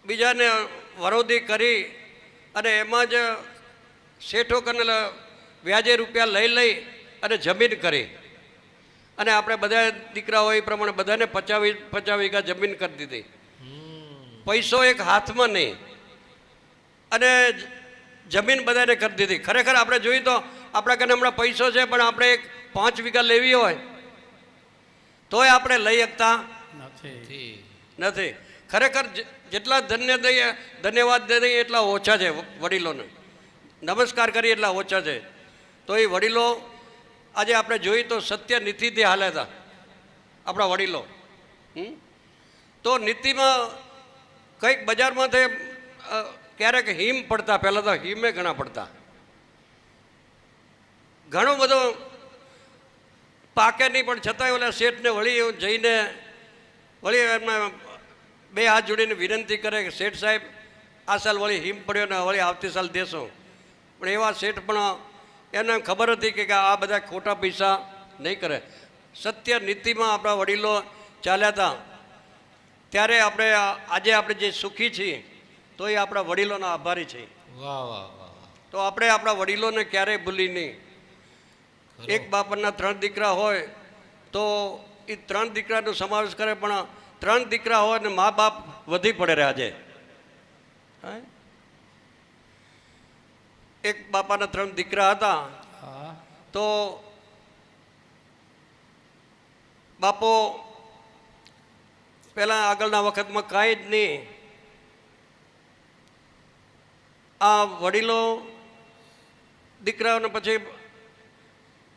બીજાને વરોધી કરી અને એમાં જ શેઠો કરીને વ્યાજે રૂપિયા લઈ અને જમીન કરી અને આપણે બધા દીકરા હોય એ પ્રમાણે બધાને 50 વીઘા જમીન કરી દીધી. પૈસો એક હાથમાં નહીં અને જમીન બધાને કરી દીધી. ખરેખર આપણે જોઈએ તો આપણા કને હમણાં પૈસો છે પણ આપણે એક 5 વીઘા લેવી હોય તોય આપણે લઈ શકતા નથી. ખરેખર જેટલા ધન્યવાદ દઈએ એટલા ઓછા છે. વડીલોને નમસ્કાર કરીએ એટલા ઓછા છે. તો એ વડીલો આજે આપણે જોઈએ તો સત્ય નીતિથી હાલે હતા આપણા વડીલો. તો નીતિમાં કંઈક બજારમાંથી ક્યારેક હિમ પડતા, પહેલાં તો હિમે ઘણા પડતા, ઘણો બધો પાકે નહીં પણ છતાંય ઓલા શેઠને વળી જઈને વળી એમાં 2 હાથ જોડીને વિનંતી કરે કે શેઠ સાહેબ આ સાલ વળી હિમ પડ્યો ને વળી આવતી સાલ દેશો. પણ એવા શેઠ પણ એને ખબર હતી કે આ બધા ખોટા પૈસા નહીં કરે. સત્ય નીતિમાં આપણા વડીલો ચાલ્યા હતા. ત્યારે આજે આપણે જે સુખી છીએ તો એ આપણા વડીલોના આભારી છીએ. વાહ વાહ વાહ. તો આપણે આપણા વડીલોને ક્યારેય ભૂલી નહીં. એક બાપના 3 દીકરા હોય તો એ 3 દીકરાનો સમાવેશ કરે, પણ 3 દીકરા હોય ને મા બાપ વધી પડે રહે. આજે એક બાપાના 3 દીકરા હતા તો બાપો પહેલાં આગળના વખતમાં કાંઈ જ નહીં, આ વડીલો દીકરાઓને પછી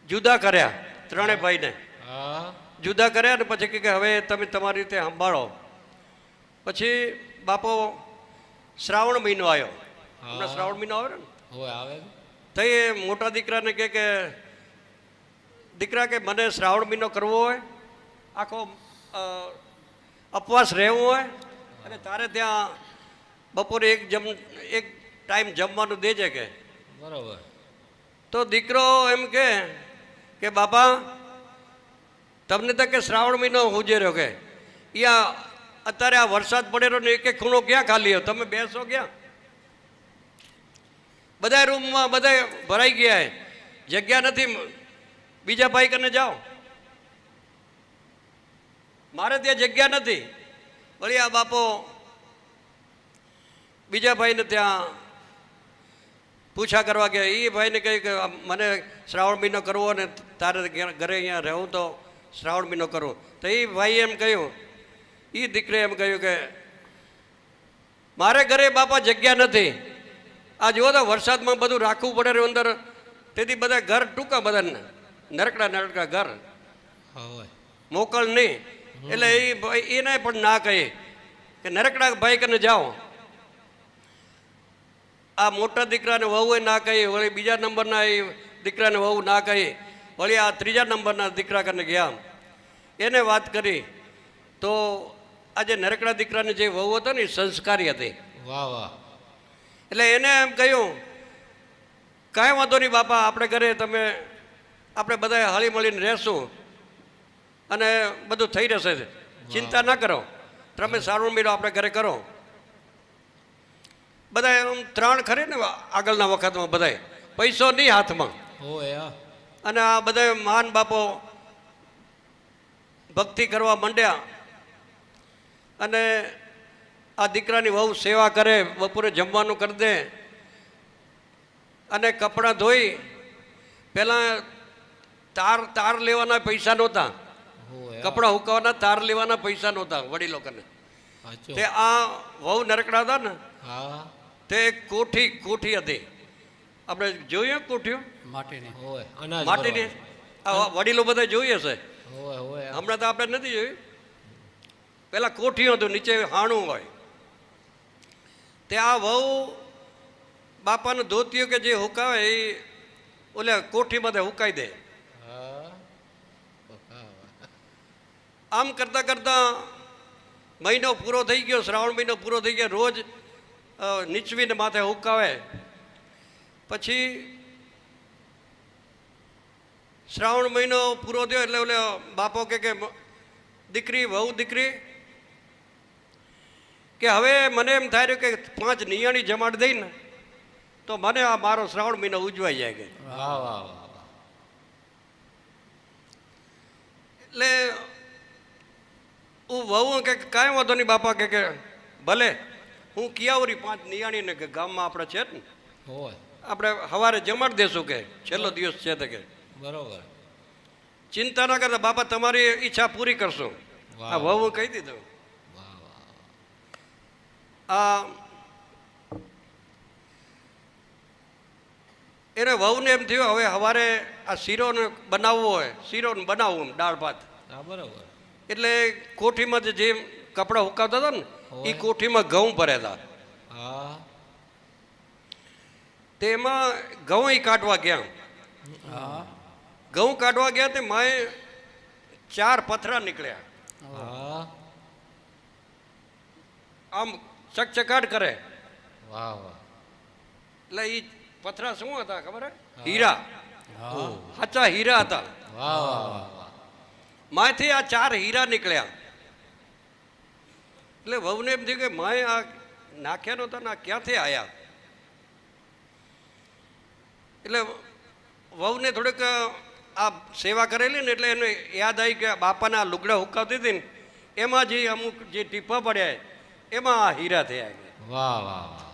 જુદા કર્યા. 3 ભાઈને જુદા કર્યા ને પછી કે હવે તમે તમારી રીતે સંભાળો. પછી બાપો શ્રાવણ મહિનો આવ્યો. હમણાં શ્રાવણ મહિનો આવે ને તો એ મોટા દીકરાને કે દીકરા કે મને શ્રાવણ મહિનો કરવો હોય, આખો ઉપવાસ રહેવું હોય અને તારે ત્યાં બપોરે એક ટાઈમ જમવાનું દેજે કે. બરાબર. તો દીકરો એમ કે બાપા તમને તો કે શ્રાવણ મહિનો હુજે રહ્યો કે યા અત્યારે આ વરસાદ પડેલો ને એક ખૂણો ક્યાં ખાલી હોય, તમે બેસો ક્યાં? બધા રૂમમાં બધા ભરાઈ ગયા, જગ્યા નથી, બીજા ભાઈ કને જાઓ, મારે ત્યાં જગ્યા નથી. વળી આ બાપો બીજા ભાઈને ત્યાં પૂછા કરવા ગયા. એ ભાઈને કહ્યું કે મને શ્રાવણ મહિનો કરવો ને તારે ઘરે અહીંયા રહેવું તો શ્રાવણ મહિનો કરવો. તો એ ભાઈએ એમ કહ્યું, એ દીકરે એમ કહ્યું કે મારે ઘરે બાપા જગ્યા નથી. આ જુઓ તો વરસાદમાં બધું રાખવું પડે રહ્યું અંદર, તેથી બધા ઘર ટૂંકા, બધા નરકડા ઘર મોકલ નહીં. એટલે એને પણ ના કહે કે નરકડા ભાઈ કને જાઓ. આ મોટા દીકરાને વહુએ ના કહી, વળી બીજા નંબરના એ દીકરાને વહુ ના કહી, વળી આ 3જા નંબરના દીકરા કને ગયા. એને વાત કરી તો આજે નરકડા દીકરાની જે વહુ હતો ને એ સંસ્કારી હતી. વાહ વાહ. એટલે એને એમ કહ્યું કાંઈ વાંધો નહીં બાપા, આપણે ઘરે આપણે બધા હળી મળીને રહેશું અને બધું થઈ રહેશે, ચિંતા ના કરો, તમે શ્રાવણ મહિનો આપણે ઘરે કરો. બધા એમ 3 ખરી ને આગળના વખતમાં બધા પૈસો નહીં હાથમાં, અને આ બધા મહાન બાપો ભક્તિ કરવા માંડ્યા. અને આ દીકરાની વહુ સેવા કરે, બપોરે જમવાનું કરી દે અને કપડાં ધોઈ. પહેલાં તાર લેવાના પૈસા નહોતા, કપડાં હુકાવાના તાર લેવાના પૈસા નહોતા વડીલો કને. તે આ વહુ નરકડા હતા ને તે એક કોઠી હતી. આપણે જોઈએ કોઠીઓ માટીની, વડીલો બધા જોઈએ છે, હમણાં તો આપણે નથી જોયું. પેલા કોઠીઓ હતું, નીચે હાણું હોય. તે આ વહુ બાપાનું ધોતિયું કે જે હુકાવે એ ઓલે કોઠીમાં હુકાઈ દે. આમ કરતાં કરતાં મહિનો પૂરો થઈ ગયો, શ્રાવણ મહિનો પૂરો થઈ ગયો. રોજ નીચવીને માથે હુકાવે. પછી શ્રાવણ મહિનો પૂરો થયો એટલે ઓલે બાપો કે દીકરી, વહુ દીકરી કે હવે મને એમ થાય રહ્યું કે 5 નિયાણી જમાડ દઈને તો મને આ મારો શ્રાવણ મહિનો ઉજવાઈ જાય કે વાહ વાહ વાહ વાહ. એટલે હું વહુ કે કાંઈ વાંધો નહીં બાપા કે ભલે હું કિયાવરી 5 નિયાણીને કે ગામમાં આપણે છે ને હોય આપણે સવારે જમાડી દેશું કે છેલ્લો દિવસ છે તો કે બરોબર. ચિંતા ના કરતા બાપા તમારી ઈચ્છા પૂરી કરશું. વાહ. આ વહુ કહી દીધું. વાહ વાહ. આ એને વહુને એમ થયું હવે સવારે આ શીરોને બનાવવો હોય શીરોને બનાવવું દાળ ભાત હા બરોબર. એટલે કોઠીમાં જે કપડાં હુકાવતા હતા ને એ હોય. કોઠીમાં ઘઉં ભર્યા હતા. હા તેમાં ઘઉં કાઢવા ગયા. હા ઘઉં કાઢવા ગયા તે માએ 4 પથરા નીકળ્યા. હા આમ ચકચકાટ કરે. વાહ વાહ. એટલે એ પથરા શું હતા ખબર હે? હીરા. હા સાચા હીરા હતા. વાહ વાહ વાહ વાહ. માયથી આ 4 હીરા નીકળ્યા. એટલે વહુને એમ થયું કે માએ આ નાખ્યા નહોતા ને આ ક્યાંથી આવ્યા. એટલે વહુને થોડીક આ સેવા કરેલી ને એટલે એને યાદ આવી કે બાપાના લુગડા હુકાવતી હતી ને એમાં જે અમુક જે ટીપા પડ્યા એમાં આ હીરા થયા. વાહ વાહ વાહ.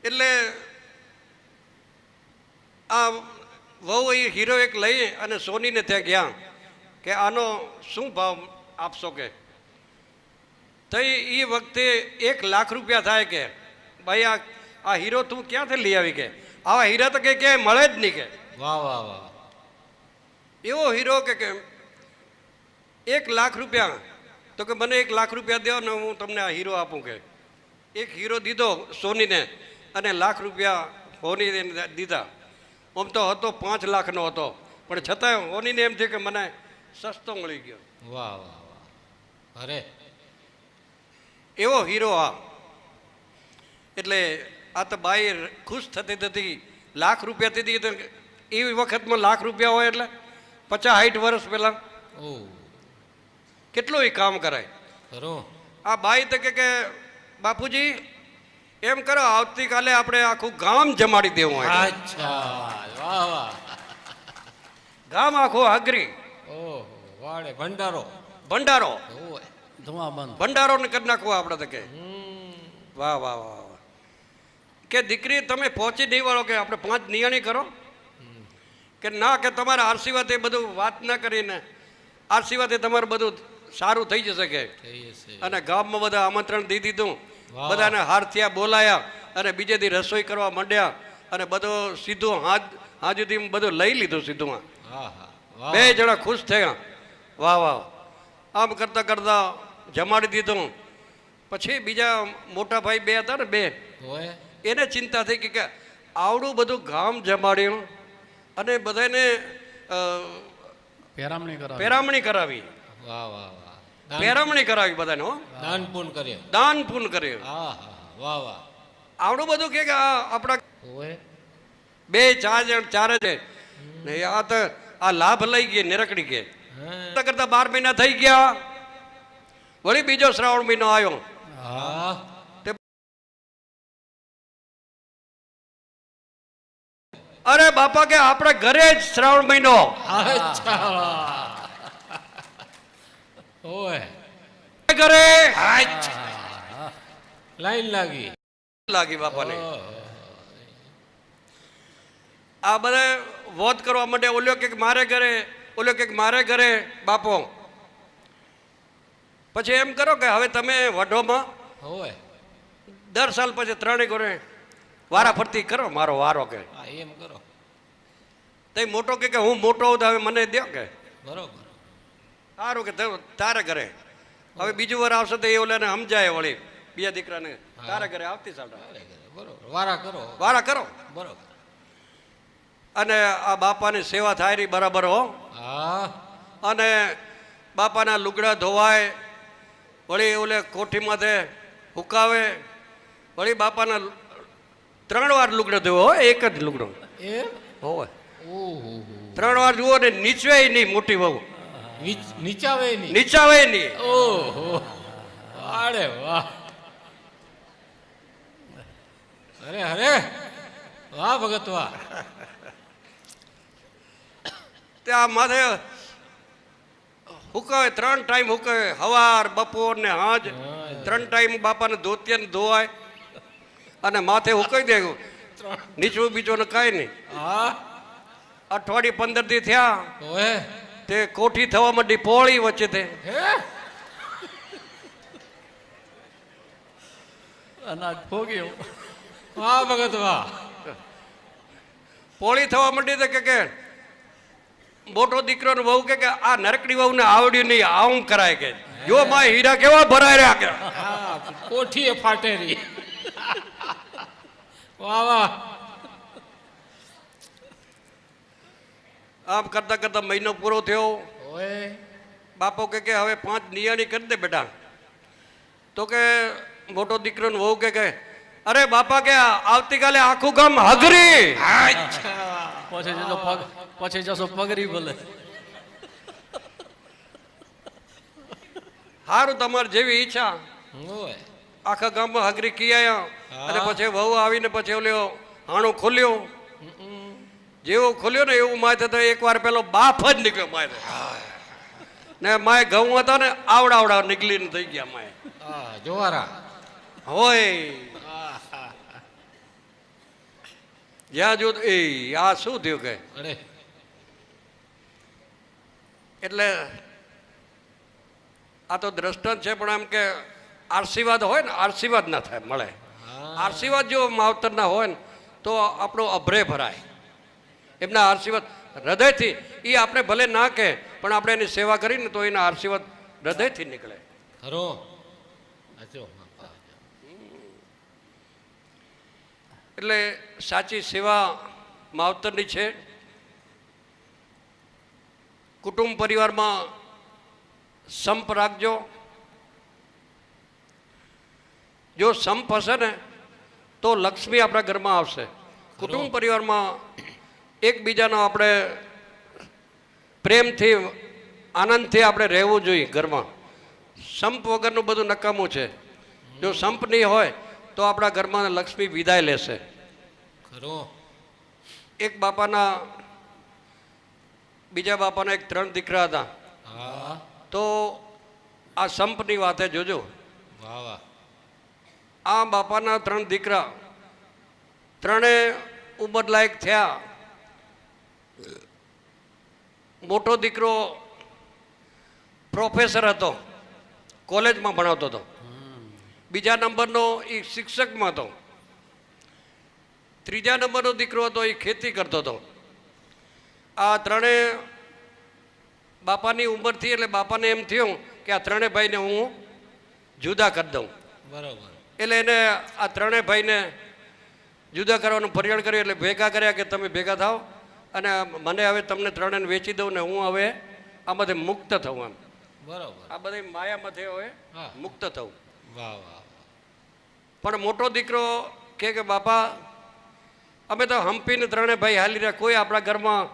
એટલે આ વહુ એ હીરો એક લઈ અને સોનીને ત્યાં ગયા કે આનો શું ભાવ આપશો કે તો એ વખતે 1 લાખ રૂપિયા થાય કે ભાઈ આ હીરો તું ક્યાંથી લઈ આવી કે આવા હીરા તો કે ક્યાંય મળે જ નહીં કે વાહ વાહ વાહ. એવો હીરો કે 1 લાખ રૂપિયા તો કે મને 1 લાખ રૂપિયા દો ને હું તમને આ હીરો આપું કે એક હીરો દીધો સોનીને અને 1 લાખ રૂપિયા હોનીને દીધા. આમ તો હતો 5 લાખનો હતો પણ છતાંય હોનીને એમ થયું કે મને સસ્તો મળી ગયો. વાહ વાહ વાહ. અરે એવો હીરો આ. એટલે આ તો બાઈ ખુશ થતી થતી 1 લાખ રૂપિયા દીધી તો એવી વખતમાં 1 લાખ રૂપિયા હોય એટલે 50-60 વર્ષ પહેલાં ઓ કેટલું એ કામ કરાય. ખરું. આ બાઈ તો કે બાપુજી એમ કરો આવતીકાલે આપણે આખું ગામ જમાડી દેવું હોય. અચ્છા વાહ વાહ. ગામ આખું હાગરી ઓહો વાડે ભંડારો. ભંડારો હોય. ધુમા બંધ ભંડારો ને કરી નાખવો આપણે તો કે હમ. વાહ વાહ વાહ વાહ. કે દીકરી તમે પહોંચી નહીં વળો કે આપણે 5 નિયાણી કરો કે ના કે તમારા આશીર્વાદ એ બધું વાત ના કરીને આશીર્વાદ તમારું બધું સારું થઈ જશે કે થઈ હશે. અને ગામમાં બધા આમંત્રણ દઈ દીધું. વાહ. બધાને હારથિયા બોલાયા અને બીજે દી રસોઈ કરવા માંડ્યા અને બધું સીધું હાજ સુધી બધું લઈ લીધું સીધું. હા હા વાહ. 2 જણા ખુશ થયા. વાહ વાહ. આમ કરતાં કરતાં જમાડી દીધું. પછી બીજા મોટા ભાઈ 2 હતા ને 2 હોય. એને ચિંતા થઈ કે આવડું બધું ગામ જમાડ્યું અને બધાને પેરામણી કરાવી પેરામણી કરાવી. વાહ વાહ વાહ. પેરામણી કરાવી બધાને હો. દાન પૂન કર્યો. દાન પૂન કર્યું. હા હા વાહ વાહ. આવડું બધું કે આ આપણા હોય. 2-4 જણ 4 છે ને આ તો આ લાભ લઈ ગઈ નિરકડી કે હા. કરતા 12 મહિના થઈ ગયા. વળી બીજો શ્રાવણ મહિનો આવ્યો. હા અરે બાપા કે આપણે ઘરે જ શ્રાવણ મહિનો. અચ્છા હોય. ઘરે લાઈન લાગી. લાગી બાપાને. ઓહો. આ બધા વોત કરવા માટે ઓલ્યો કે મારે ઘરે ઓલ્યો કે મારે ઘરે બાપો. પછી એમ કરો કે હવે તમે વઢોમાં હોય. 10 સાલ પછી 3 ઘરે વારા ફરતી કરો મારો વારો કે હા એમ કરો. તે મોટો કે હું મોટો હોઉં તો હવે મને દો કે બરોબર. સારું કે તારે ઘરે હવે બીજું વાર આવશે તો એ ઓલાને સમજાય વળી બીજા દીકરાને તારે ઘરે આવતી સાલ બરોબર વારા કરો. વારા કરો. બરોબર. અને આ બાપાની સેવા થાય રહી બરાબર હો. હા અને બાપાના લુગડા ધોવાય વળી ઓલે કોઠીમાંથી હુકાવે વળી બાપાના 3 વાર લુગડા ધોવો હોય એક જ લુગડો એમ. હોય ઓહો. 3 વાર જુઓ ને નીચવે નહીં મોટી વહુ નીચાવે નહીં. નીચાવે નહીં. ઓહો અરે વાહ, અરે અરે વાહ ભગત વાહ. ત્યાં માથે હુકાવે, 3 ટાઈમ હુકાવે, સવાર બપોર ને સાંજ 3 ટાઈમ બાપાને ધોતિયાને ધોવાય અને માથે હુકાઈ દે. નીચું બીજું ને કાંઈ નહીં. હા અઠવાડિયે 15 દી થયા ઓએ તે કોઠી થવા માંડી પોળી વચ્ચે તે. હે અનાજ ભોગ્યો. વાહ ભગત વાહ. પોળી થવા માંડી તો કે મોટો દીકરો ને વહુ કે આ નરકડી વહુ ને આવડ્યું નહીં, આવું કરાય કે જો માં હીરા કેવા ભરાય રહ્યા કે. હા કોઠીએ ફાટેરી. વાહ વાહ. આમ કરતા કરતા મહિનો પૂરો થયો. ઓએ બાપો કે હવે 5 નિયાણી કરી દે બેટા. તો કે મોટો દીકરો ને વહુ કે અરે બાપા કે આવતીકાલે આખું ગામ હગરી. પછી જશો પગરી ભલે. સારું તમારે જેવી ઈચ્છા. ઓએ આખા ગામમાં હગરી કી આયા અને હા. પછી વહુ આવીને પછી ઓલ્યો હાણો ખોલ્યો. જેવો ખોલ્યો ને એવું માથે તો એકવાર પેલો બાફ જ નીકળ્યો માથે. ને માય ઘઉં હતા ને આવડા નીકળીને થઈ ગયા માય. હા જોવારા. હોય જ્યાં જો એ આ શું થયું કે અરે એટલે આ તો દ્રષ્ટાંત છે, પણ એમ કે આશીર્વાદ હોય ને આશીર્વાદ ના થાય મળે. આશીર્વાદ જો માવતરના હોય ને તો આપણો અભરે ભરાય. એમના આશીર્વાદ હૃદયથી એ આપણે ભલે ના કહે પણ આપણે એની સેવા કરીને તો એના આશીર્વાદ હૃદયથી નીકળે. ખરો આચો. એટલે સાચી સેવા માવતરની છે. કુટુંબ પરિવારમાં સંપ રાખજો. જો સંપ હશે ને તો લક્ષ્મી આપણા ઘરમાં આવશે. કુટુંબ પરિવારમાં એકબીજાનો આપણે પ્રેમથી આનંદથી આપણે રહેવું જોઈએ ઘરમાં. સંપ વગરનું બધું નકામું છે. જો સંપ નહીં હોય તો આપણા ઘરમાં લક્ષ્મી વિદાય લેશે. ખરો એક બાપાના બીજા બાપાના 3 દીકરા હતા. હા તો આ સંપની વાતે જોજો. વાહ વાહ. આ બાપાના 3 દીકરા, 3 ઉંમર લાયક થયા. મોટો દીકરો પ્રોફેસર હતો, કોલેજમાં ભણાવતો હતો. બીજા નંબરનો એ શિક્ષકમાં હતો. ત્રીજા નંબરનો દીકરો હતો એ ખેતી કરતો હતો. આ 3 બાપાની ઉંમરથી એટલે બાપાને એમ થયું કે આ 3 ભાઈને હું જુદા કરી દઉં. બરોબર. એટલે એને આ 3 ભાઈને જુદા કરવાનું ફરિયાદ કર્યું. એટલે ભેગા કર્યા કે તમે ભેગા થાઓ અને મને હવે તમને 3ને વેચી દઉં ને હું હવે આમાંથી મુક્ત થઉં. એમ બરોબર. આ બધી માયામાંથી હવે હા. મુક્ત થવું. વાહ વાહ. પણ મોટો દીકરો કે બાપા અમે તો હંપીને 3 ભાઈ હાલી રહ્યા, કોઈ આપણા ઘરમાં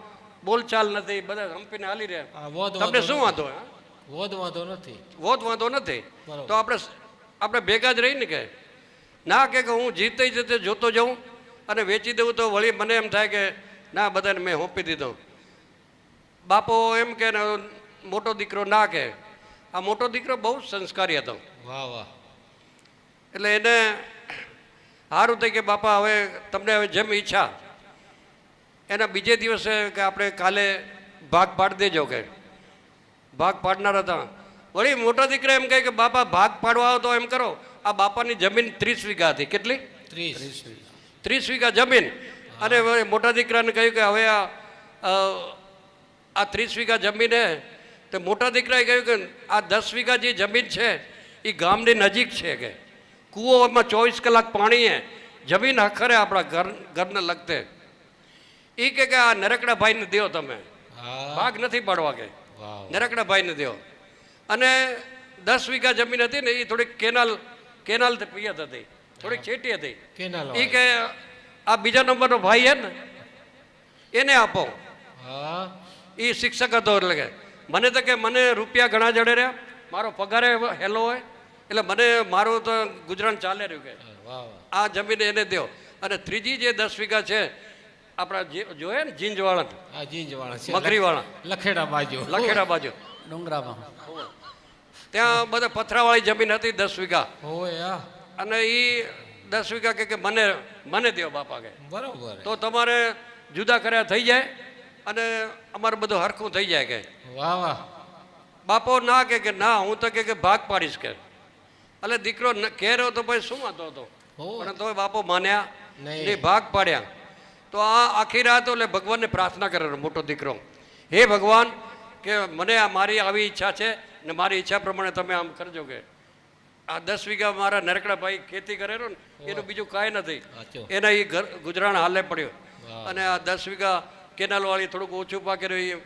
બોલચાલ નથી, બધા હંપીને હાલી રહ્યા. આ વોદ તમને શું વાંધો? વોદ વાંધો નથી. વોત વાંધો નથી. બરોબર. તો આપણે ભેગા જ રહીને કે ના કે હું જીતે જીતે જોતો જાઉં અને વેચી દઉં તો વળી મને એમ થાય કે ના બધાને મેં હોંપી દીધો. બાપો એમ કે ને મોટો દીકરો ના કે. આ મોટો દીકરો બહુ સંસ્કારી હતો. વાહ વાહ. એટલે એને સારું થઈ કે બાપા હવે તમને હવે જેમ ઈચ્છા. એના બીજે દિવસે કે આપણે કાલે ભાગ પાડી દેજો કે ભાગ પાડનાર હતા. વળી મોટા દીકરા એમ કહે કે બાપા ભાગ પાડવા આવો તો એમ કરો, આ બાપાની જમીન 30 વીઘા હતી. કેટલી? 30. 30 વીઘા જમીન. અને હવે મોટા દીકરાને કહ્યું કે હવે આ 30 વીઘા જમીન હે. તો મોટા દીકરાએ કહ્યું કે આ 10 વીઘા જે જમીન છે એ ગામની નજીક છે કે કૂવામાં 24 કલાક પાણી હે, જમીન આખરે આપણા ઘરને લગતે. એ કે આ નરકડા ભાઈને દો તમે, હા. ભાગ નથી પાડવા કે વાહ. નરકડા ભાઈને દો. અને 10 વીઘા જમીન હતી ને એ થોડીક કેનાલ પિયત હતી, થોડીક છેટી હતી. કેનાલ એ કે આ બીજા નંબરનો ભાઈ હે ને એને આપો. હા. એ શિક્ષક હતો એટલે કે મને તો કે મને રૂપિયા ઘણા જડે રહ્યા, મારો પગારે હેલો હોય, એટલે મને મારું તો ગુજરાન ચાલે રહ્યું કે વાહ વાહ આ જમીન એને દો. અને ત્રીજી જે 10 વીઘા છે આપણા જે જોઈએ ને જીંજવાળા આ જીંજવાળા છે મગરીવાળા લખેડા બાજુ લખેડા બાજુ, ડુંગરામાં ત્યાં બધા પથરાવાળી જમીન હતી 10 વીઘા. હોય આ અને એ 10 વીઘા કે મને મને દો બાપા કે, બરોબર તો તમારે જુદા કર્યા થઈ જાય અને અમારે બધું હરખું થઈ જાય કે. વાહ વાહ બાપો ના કે ના હું તો કે ભાગ પાડીશ કે. એટલે દીકરો કહેરો તો ભાઈ શું વાંધો હતો, હો. પણ તોય બાપો માન્યા નહીં. ને ભાગ પાડ્યા. તો આ આખી રાત એટલે ભગવાનને પ્રાર્થના કરે મોટો દીકરો, હે ભગવાન કે મને આ મારી આવી ઈચ્છા છે ને મારી ઈચ્છા પ્રમાણે તમે આમ કરજો કે. આ 10 વીઘા મારા નરકડા ભાઈ ખેતી કરેલો ને એનું બીજું કાંઈ નથી, સાચું. એના એ ઘર ગુજરાન હાલે પડ્યો. વાહ. અને આ 10 વીઘા કેનાલવાળી થોડુંક ઓછું પાકે રહ્યું,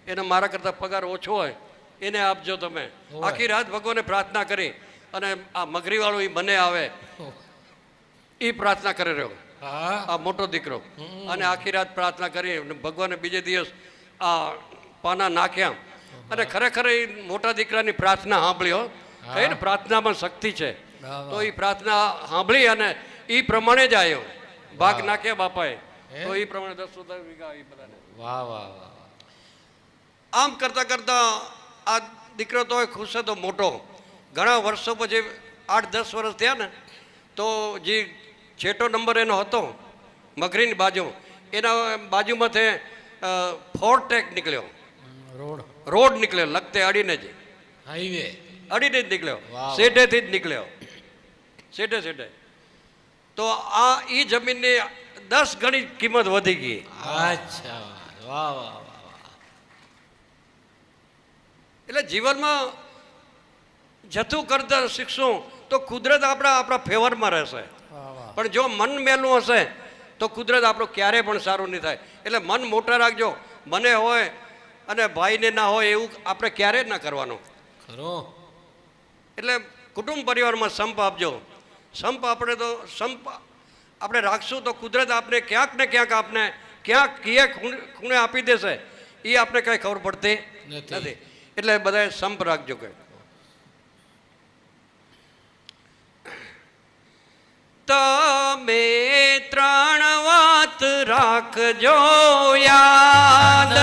એને મારા કરતાં પગાર ઓછો હોય એને આપજો તમે. હોય. આખી રાત ભગવાને પ્રાર્થના કરી અને આ મગરીવાળું એ મને આવે એ પ્રાર્થના કરી રહ્યો હા આ મોટો દીકરો. અને આખી રાત પ્રાર્થના કરી અને ભગવાને બીજે દિવસ આ પાના નાખ્યા. અને ખરેખર એ મોટા દીકરાની પ્રાર્થના સાંભળ્યો, કહે ને પ્રાર્થનામાં શક્તિ છે. તો એ પ્રાર્થના સાંભળી અને એ પ્રમાણે જ આવ્યો, ભાગ નાખ્યા બાપાએ, તો એ પ્રમાણે 10 વીઘા એ બધાને. વાહ વાહ વાહ આમ કરતાં કરતાં આ દીકરો તો ખુશ હતો મોટો. ઘણા વર્ષો પછી 8-10 વર્ષ થયા ને તો જે છેટો નંબર એનો હતો મગરીની બાજુ, એના બાજુમાંથી ફોરટેક નીકળ્યો, રોડ રોડ નીકળ્યો, લગતે અડીને જ હાઈવે અડીને જ નીકળ્યો, વાહ. શેઢેથી જ નીકળ્યો, શેઢે શેઢે. તો આ એ જમીનની 10 ગણી કિંમત વધી ગઈ. અચ્છા વાહ વાહ વાહ વાહ એટલે જીવનમાં જતું કરતા શીખશું તો કુદરત આપણા ફેવરમાં રહેશે. પણ જો મન મેલું હશે તો કુદરત આપણું ક્યારેય પણ સારું નહીં થાય. એટલે મન મોટા રાખજો, મને હોય અને ભાઈને ના હોય એવું આપણે ક્યારેય ના કરવાનું. ખરો એટલે કુટુંબ પરિવારમાં સંપ આપજો. સંપ આપણે રાખશું તો કુદરત આપણે ક્યાંક ને ક્યાંક આપણે ક્યાંક કીએ ખૂણે આપી દેશે, એ આપણે કાંઈ ખબર પડતી નથી. નથી. એટલે બધાએ સંપ રાખજો કે. તમે 3 વાત રાખજો યાદ,